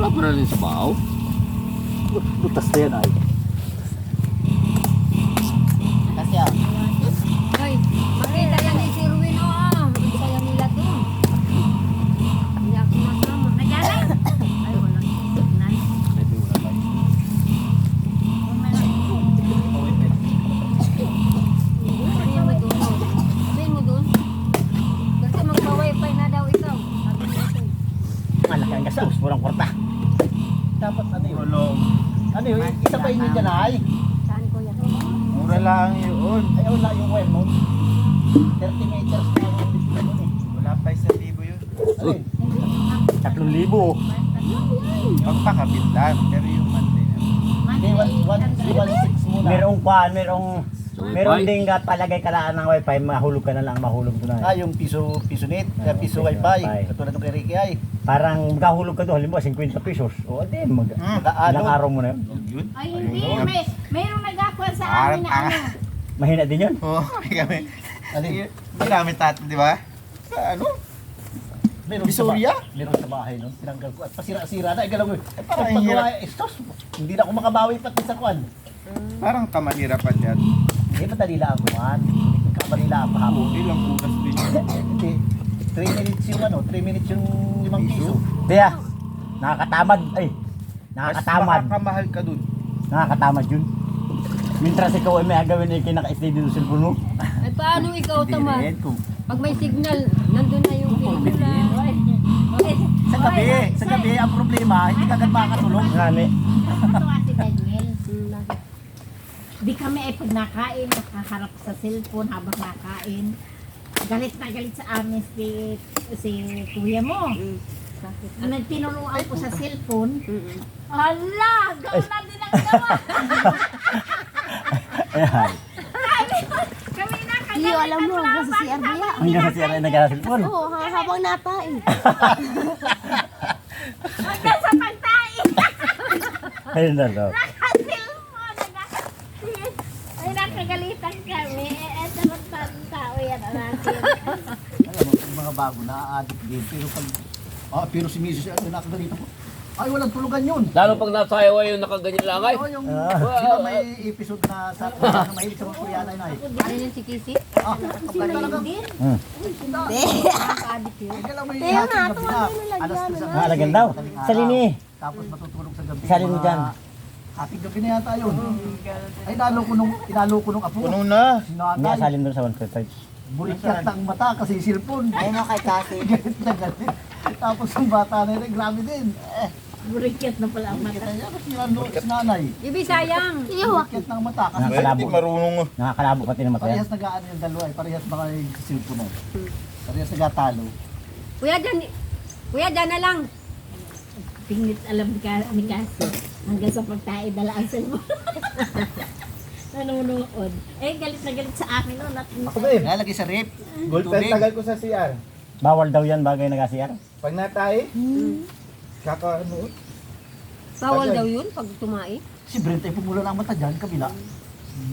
Wala pa rin sa bahaw. Butas na yan ay. Kasi ah. Ay, makita yan ni Sir Win, oh. Saya nila to. Hindi ako masama. Naglalay? Ay, walang signal. Ano yung may doon? Sabihin mo doon? Kasi magpa-wifi na daw ikaw. Sabi mo ito. Malaki ang gastos, murang kwarta. Dapat ano yun? Tulong. Ano yun? Isa pa yun dyan ay. Saan ko yan? Mura lang yun. Ay, wala yung well mo. 30 meters na yung ano eh. Wala pa 1,000 yun. Ano yun? 3,000. Pagpakabit lang. Pero yung monthly na. Hindi, 1,316 muna. Merong kwan, merong Sa meron wifi. ding palagay kalaan ng wifi, mahulog ka na lang, mahulog mo na. Yung piso net, piso piso wifi. wifi. Katulad ng kay Ricky ay. Parang makahulog ka doon, halimbawa 50 pesos. O di, ilang Mag-aalog. araw mo na yun. Yun? Ay, hindi. Mayroong nag-aqua sa amin na ano. Mahina din yun. Oo, kami. Ano yun? Magamit natin, di ba? Sa ano? Meron sa Visoria? Meron sa bahay nun. Tinanggal ko at pasira-sira na. Galaw ko. parang Pag hirap. pagawa, estos. Hindi na ako makabawi pati sa kwan. Parang kamahirapan yan. Hindi, madali lang ako man. Hindi kamali lang ako hapon. Ilang bukas din yun. Hindi. 3 minutes yung ano, 3 minutes yung 5 piso. Kaya, nakakatamad. Ay, Mas nakakatamad. makakamahal ka dun. Nakakatamad yun. Mintras ikaw ay may agawin ay kinaka-stay dito sa cellphone mo. Ay, paano ikaw, Tama? Hindi rin. Pag may signal, nandun na yung pelikula. Sa gabi, ang problema, hindi ka agad makakatulog. Ngani. Natuwa si Daniel. Bakit? Di kami ay pag nakain, nakaharap sa cellphone habang nakain. Galit na galit sa amin si kuya mo. Bakit? Nung tinuruan ko sa cellphone, Mm-mm. hala, gawin na din ang gawa. Ayan. Kami na Hindi, alam mo, kasi si Arbia. Hanggang sa sira ay nagka-cellphone. Oo, habang natain. hanggang sa pagtain. Ayun na daw. Naka-cellphone. Ay, nakagalitan kami. Eto ng tao yan natin. Alam mo, yung mga bago na addict din. Pero si Mrs. ano nakagalitan ko. Ay, walang tulugan yun. Lalo pag nasayaw ay yung nakaganyan lang ay. Oo, yung Ah. di ba may episode na sa na mahilig sa mga Koreana yun ay. Ano yung si Kisi? Talagang Nakaka-addict yun. ikaw lang may Kaya hatid nga, gabi tuwa na. din nilagyan, Alas 3 ano? Ah, lagyan daw. Sa lini. Tapos matutulog sa gabi. Isalin mo mga dyan. Hating gabi na yata yun. Ay, inalo ko nung apo. Puno na. Si Hindi nanay. asalin doon sa 1.5. Bulikat ang mata kasi cellphone. Ayun na kay Kasi. Galit na galit. Tapos yung bata na yun, grabe din. Burikyat na pala ang mata. Kita niya kasi si nanay. Bibi, sayang. Bulikat ng mata kasi Nakakalabo. Hindi marunong. Nakakalabo pati ng mata yan. parehas nag-aan yung dalawa eh. Parehas baka yung cellphone na. Parehas nagtatalo. Kuya, dyan na lang. Pingit alam ni Kasi. Hanggang sa pagtain dala ang cellphone. Nanonood. Eh, galit na galit sa akin no. Ako ba yun? Nalagay sa rip. Goldpen tagal ko sa CR. Bawal daw yan bagay nag-CR. Pag natay, kakaano. Bawal daw yun pag tumae. Si Brent ay pumula ng mata dyan, kabila.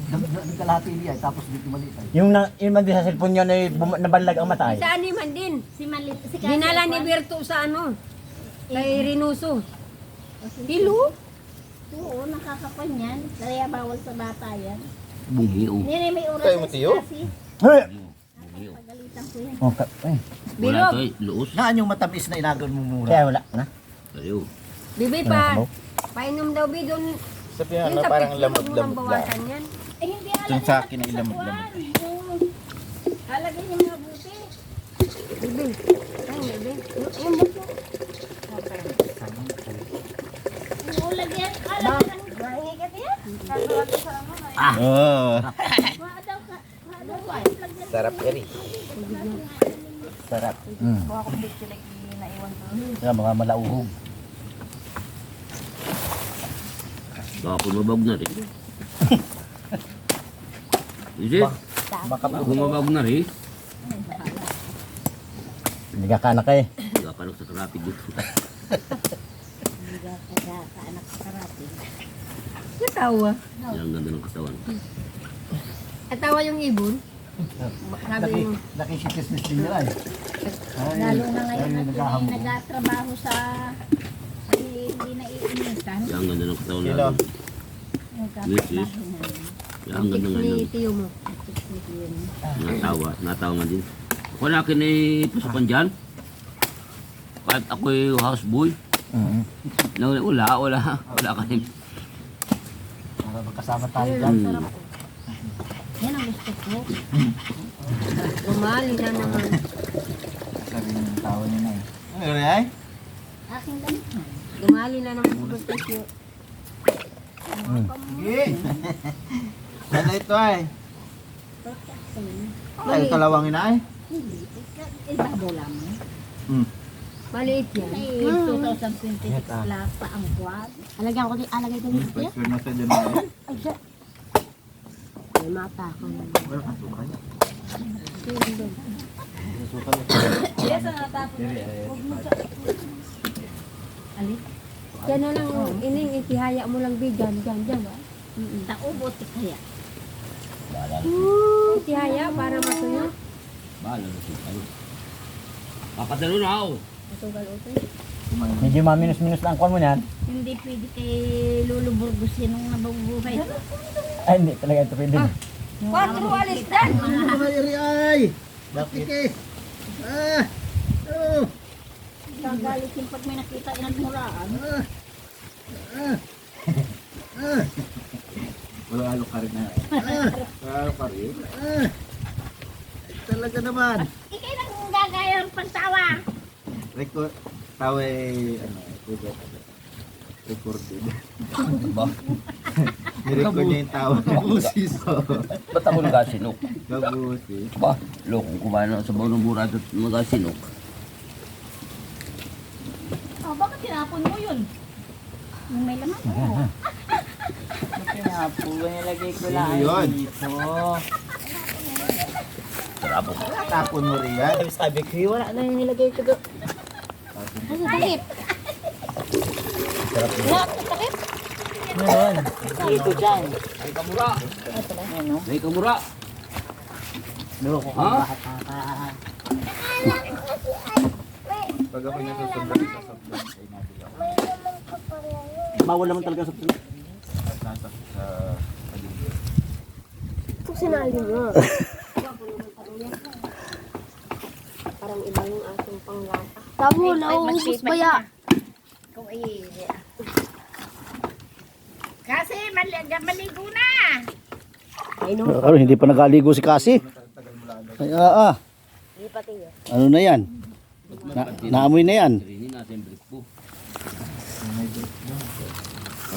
Nagkalahati niya eh, tapos dito maliit ay. Yung man din sa cellphone yun ay nabalag ang mata ay. Sa animan din. Si Malit, si Kasi. Dinala ni Berto sa ano? Kay Rinuso. Hilo? Oo, nakakapan yan. Kaya bawal sa bata yan. Bunghiyo. Nene, may oras Kayo na mo, si Tiyo? Kasi. Hey! Bunghiyo. Pagalitan ko yan. Oh, ay. Wala Bilog. tayo. Luos. Naan yung matamis na inagon mo muna. Kaya wala na. Tayo. Bibi Wala pa. sabaw. Painom daw, Bi, doon. Sabihin Yun ano, sa parang picture, huwag mo nang lamot-lamot lang. bawasan yan. Eh, hindi Yung sa akin ay lamot-lamot. Halagay niyo mabuti. Bibi. Ay, Bibi. Yung buto. Yung lagyan. Halagay ng nangigat yan. Oh, Maadaw ka. Maadaw ka. Lagyan. sarap eri. Sarap. Kaya mga malauhog. Ako mabag na rin. Hindi. Baka Ako mabag na rin. hindi ka kanak eh. Nagkakalak sa karapig dito. Anak sa karate. Natawa. Ang ganda ng katawan. Natawa yung ibon. Sabi mo. Nakisitismis din nila eh. Ay, Lalo na ngayon ay, na naghahamon. nagtatrabaho sa ang ganda ng katawan Sino? natin. Mrs. Kaya ang ganda nga Ni nun. tiyo mo. Natawa nga din. Ako na akin ay pasukan dyan. Kahit ako'y houseboy. Wala ka rin. Magkasama tayo dyan. Yan ang gusto ko. Umali na naman. Sabi ng tao niya na eh. Ano yun ay? Aking damit na. Gumali na naman sa pagkakyo. Sige. Ano ito ay? Ay, kalawangin na ay? Hindi. Ibabo lang. Maliit yan. Ay, 2026 lang pa ang kwad. Alagyan ko din, alagay ko din siya. Pwede na sa dyan ay. Ay, siya. May mata ko. Wala kang sukay. Alit. Yan na lang, ining itihaya mo lang bigan. Dyan. Taubot kaya. Itihaya para matuyo. Bahala na siya. Papadalo na ako. Matugal utoy. Medyo maminus-minus lang kwan mo yan. Hindi pwede kay Lolo Burgos yun ang nababuhay. Ay, hindi talaga ito pwede. 4 alis dan. Ay! Bakit eh? Gagalit yung pag may nakita inagmuraan. Wala alok ka rin na. Wala alok ka rin. Talaga naman. Ikay nang gagaya ng pagtawa. Record. Tao ay, ano, recorded. Ba? Nirecord niya yung tao. Gabusis. Ba't ako nagasinok? Gabusis. Ba? Lokong kumain ako sa bawang ng burado at magasinok. Oh, bakit tinapon mo yun? Yung may laman mo. Sino yun? Sarap ako. Tapon mo rin yan. Sabi ko, wala na yung nilagay ko doon. Ano, takip? Wala, takip? Ngayon. Dito dyan. Ay kamura! Ay kamura! Loko ko Ha? bakit nakaka... Pag ako niya susundan sa softball, ay nabila ako. Bawal naman talaga sa... Nasa sa paligid. Kung sinali mo. Parang iba yung ating panglata. Tabo, nauubos ba ya? Kung kasi maligo na. Ay no. Ano, hindi pa nagaligo si Kasi? Ay, Hindi pa tiyo. Ano na yan? Naamoy na yan. Rini natin brief po.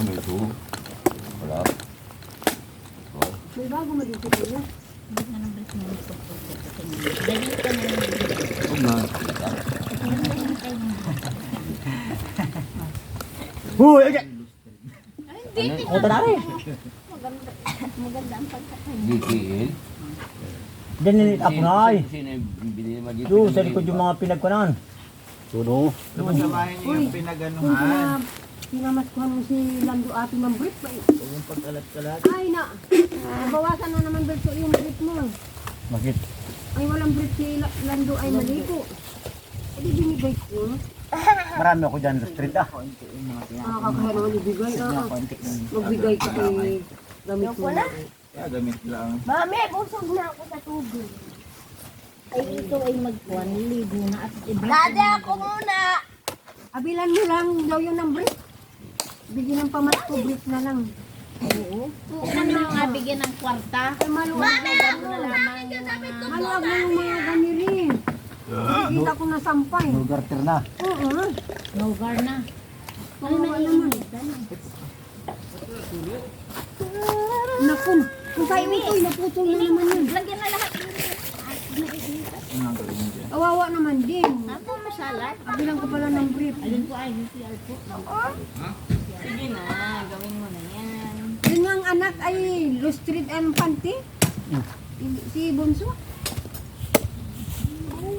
Ano ito? Wala. May bago mo dito tiyo. Huwag na. Huy! Okay! Ako na rin. Maganda ang pagkakain. DKL. Diyan nilit ako na ay. Sino yung binili naman dito? Doon, sa likod yung mga pinagkunan. Tuno. Lumasamahin niyo yung pinaganuhan. Pinamaskuhan mo si Lando ate ng brief ba? Yung pag-alat-kalat. Ay na. Bawasan na naman Berto yung brief mo. Bakit? Ay walang brief si Lando ay maligo. Ay di binigay ko. Marami ako dyan sa street ah. Kaya naman ibigay. Magbigay ka kay gamit mo. Kaya gamit lang. Mami, busog na ako sa tubig. Ay ito ay magkuhan, ligo na at ibig. Ako muna! Abilan mo lang daw yun ng brief. Bigyan ng pamasko, brief na lang. Oo. Ano na nga bigyan ng kwarta? Ay maluwag na lang. Maluwag na yung mga ganiri. Nakikita ko na sampay. Garter na. Oo. Lugar na. Kawawa naman. Naku, kung kayo ito, naputol na naman yun. Lagyan na lahat. Kawawa naman din. Ako masalat. Abilang ko pala ng brief. Alin po ay VCR po. Sige na, gawin mo na yan. Yun ang anak ay lustrid and panty. Si Bunso.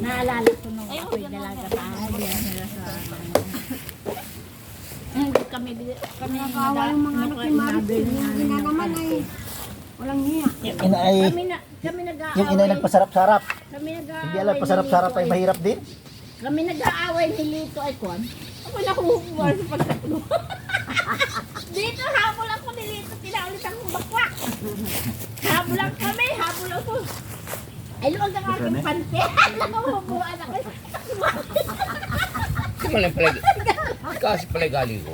Naalala ko nung ako'y dalaga pa. Diyan nila sa kami Nakawa yung mga anak ni Maricel. Yung ina naman ay walang niya. Yung ina ay, kami nag-aaway. yung ina ay nagpasarap-sarap. Kami nag-aaway. Hindi alam, pasarap-sarap ay mahirap din. Kami nag-aaway ni Lito ay Kwan. Ako na kumukuha sa pagkaklo. Dito, habol ako dito. Tinaulit akong bakwak. Habol lang kami, habol ako. Ay, luwag ang aking pante. Nakahubuan ako. Kasi pala galing ko.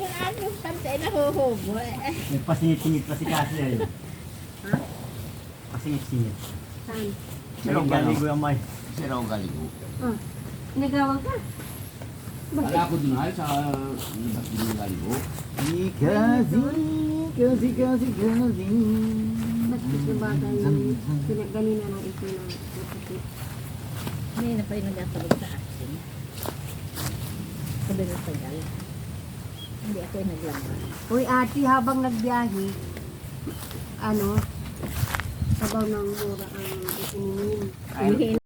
Yung aking pante, nahuhubo. Nagpasingit-singit pa si Kasi ay. Ha? Pasingit-singit. Saan? Pero galing ko yung may. Sira ako galing ko. Ah, nagawag ka. Wala ko dun ay sa labas din ng galing ko. Kasi. Ba't gusto bagay yung ganina ng ito na napakit? May na pa yung nagtatawag sa akin. Sabi ng tagal. Hindi ako yung naglaban. Uy, ate, habang nagbiyahe, ano, sabaw ng mura ang ininom. Ay,